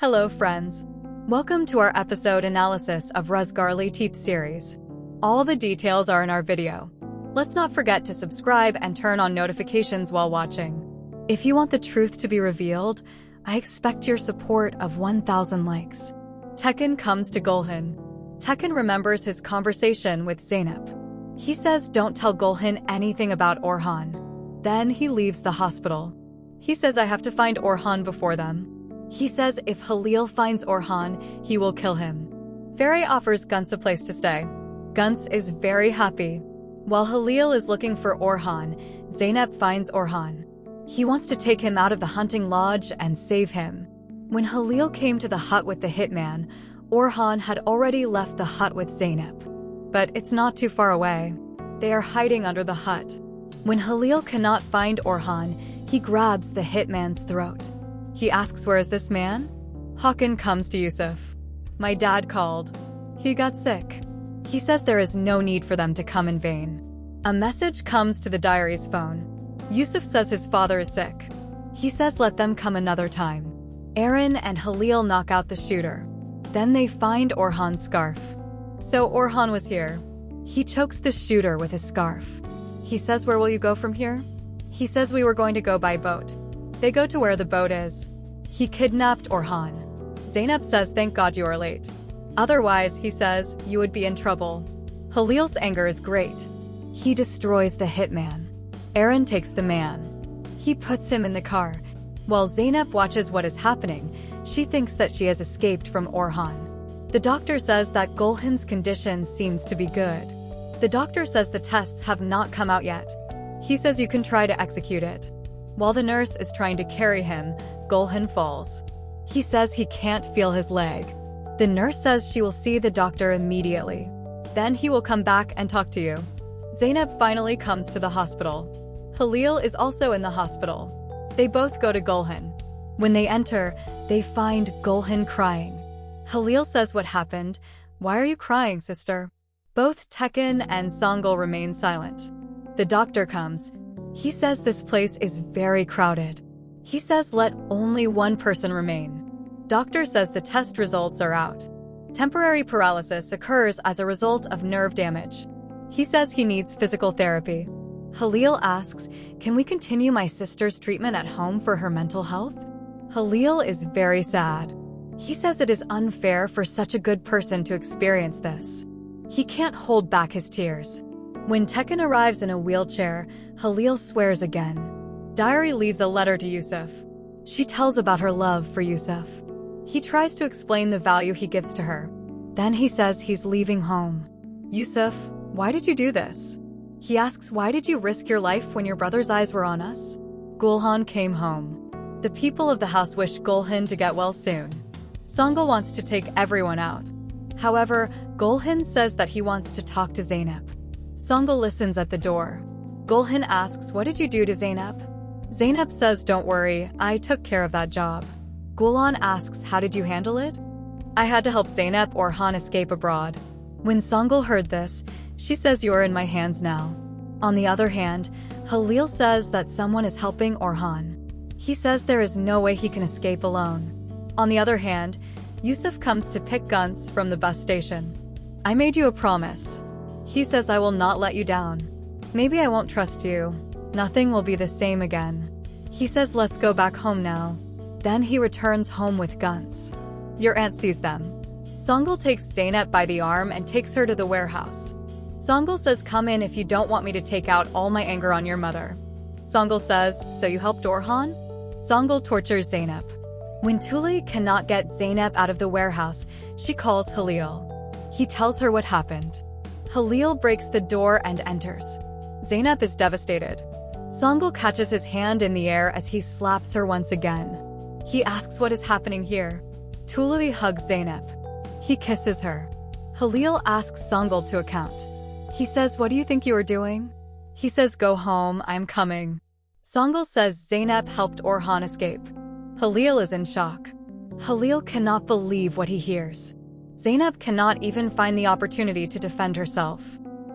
Hello friends. Welcome to our episode analysis of Razgarli Teep series. All the details are in our video. Let's not forget to subscribe and turn on notifications while watching. If you want the truth to be revealed, I expect your support of 1,000 likes. Tekin comes to Gulhan. Tekin remembers his conversation with Zeynep. He says don't tell Gulhan anything about Orhan. Then he leaves the hospital. He says I have to find Orhan before them. He says if Halil finds Orhan, he will kill him. Feray offers Guns a place to stay. Guns is very happy. While Halil is looking for Orhan, Zeynep finds Orhan. He wants to take him out of the hunting lodge and save him. When Halil came to the hut with the hitman, Orhan had already left the hut with Zeynep. But it's not too far away. They are hiding under the hut. When Halil cannot find Orhan, he grabs the hitman's throat. He asks, where is this man? Hakan comes to Yusuf. My dad called. He got sick. He says there is no need for them to come in vain. A message comes to the diary's phone. Yusuf says his father is sick. He says let them come another time. Aaron and Halil knock out the shooter. Then they find Orhan's scarf. So Orhan was here. He chokes the shooter with his scarf. He says, where will you go from here? He says we were going to go by boat. They go to where the boat is. He kidnapped Orhan. Zeynep says, thank God you are late. Otherwise, he says, you would be in trouble. Halil's anger is great. He destroys the hitman. Aaron takes the man. He puts him in the car. While Zeynep watches what is happening, she thinks that she has escaped from Orhan. The doctor says that Gulhan's condition seems to be good. The doctor says the tests have not come out yet. He says you can try to execute it. While the nurse is trying to carry him, Gulhan falls. He says he can't feel his leg. The nurse says she will see the doctor immediately. Then he will come back and talk to you. Zeynep finally comes to the hospital. Halil is also in the hospital. They both go to Gulhan. When they enter, they find Gulhan crying. Halil says what happened. Why are you crying, sister? Both Tekin and Songul remain silent. The doctor comes. He says this place is very crowded. He says let only one person remain. Doctor says the test results are out. Temporary paralysis occurs as a result of nerve damage. He says he needs physical therapy. Halil asks, can we continue my sister's treatment at home for her mental health? Halil is very sad. He says it is unfair for such a good person to experience this. He can't hold back his tears. When Tekin arrives in a wheelchair, Halil swears again. Diary leaves a letter to Yusuf. She tells about her love for Yusuf. He tries to explain the value he gives to her. Then he says he's leaving home. Yusuf, why did you do this? He asks, why did you risk your life when your brother's eyes were on us? Gulhan came home. The people of the house wish Gulhan to get well soon. Songul wants to take everyone out. However, Gulhan says that he wants to talk to Zeynep. Songul listens at the door. Gulhan asks, what did you do to Zeynep? Zeynep says, don't worry, I took care of that job. Gulhan asks, how did you handle it? I had to help Zeynep Orhan escape abroad. When Songul heard this, she says, you are in my hands now. On the other hand, Halil says that someone is helping Orhan. He says there is no way he can escape alone. On the other hand, Yusuf comes to pick Guns from the bus station. I made you a promise. He says I will not let you down. Maybe I won't trust you. Nothing will be the same again. He says let's go back home now. Then he returns home with Guns. Your aunt sees them. Songul takes Zeynep by the arm and takes her to the warehouse. Songul says come in if you don't want me to take out all my anger on your mother. Songul says, so you helped Orhan? Songul tortures Zeynep. When Tuli cannot get Zeynep out of the warehouse, she calls Halil. He tells her what happened. Halil breaks the door and enters. Zeynep is devastated. Songul catches his hand in the air as he slaps her once again. He asks what is happening here. Tuli hugs Zeynep. He kisses her. Halil asks Songul to account. He says, what do you think you are doing? He says, go home, I'm coming. Songul says Zeynep helped Orhan escape. Halil is in shock. Halil cannot believe what he hears. Zeynep cannot even find the opportunity to defend herself.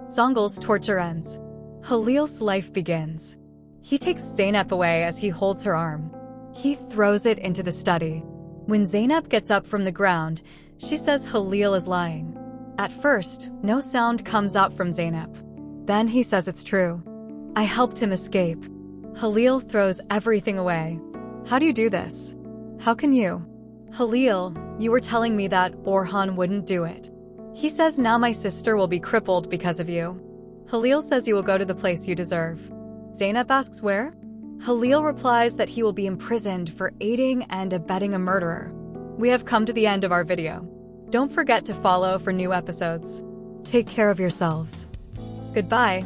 Songul's torture ends. Halil's life begins. He takes Zeynep away as he holds her arm. He throws it into the study. When Zainab gets up from the ground, she says Halil is lying. At first, no sound comes out from Zainab. Then he says it's true. I helped him escape. Halil throws everything away. How do you do this? How can you? Halil, you were telling me that Orhan wouldn't do it. He says now my sister will be crippled because of you. Halil says you will go to the place you deserve. Zainab asks where? Halil replies that he will be imprisoned for aiding and abetting a murderer. We have come to the end of our video. Don't forget to follow for new episodes. Take care of yourselves. Goodbye.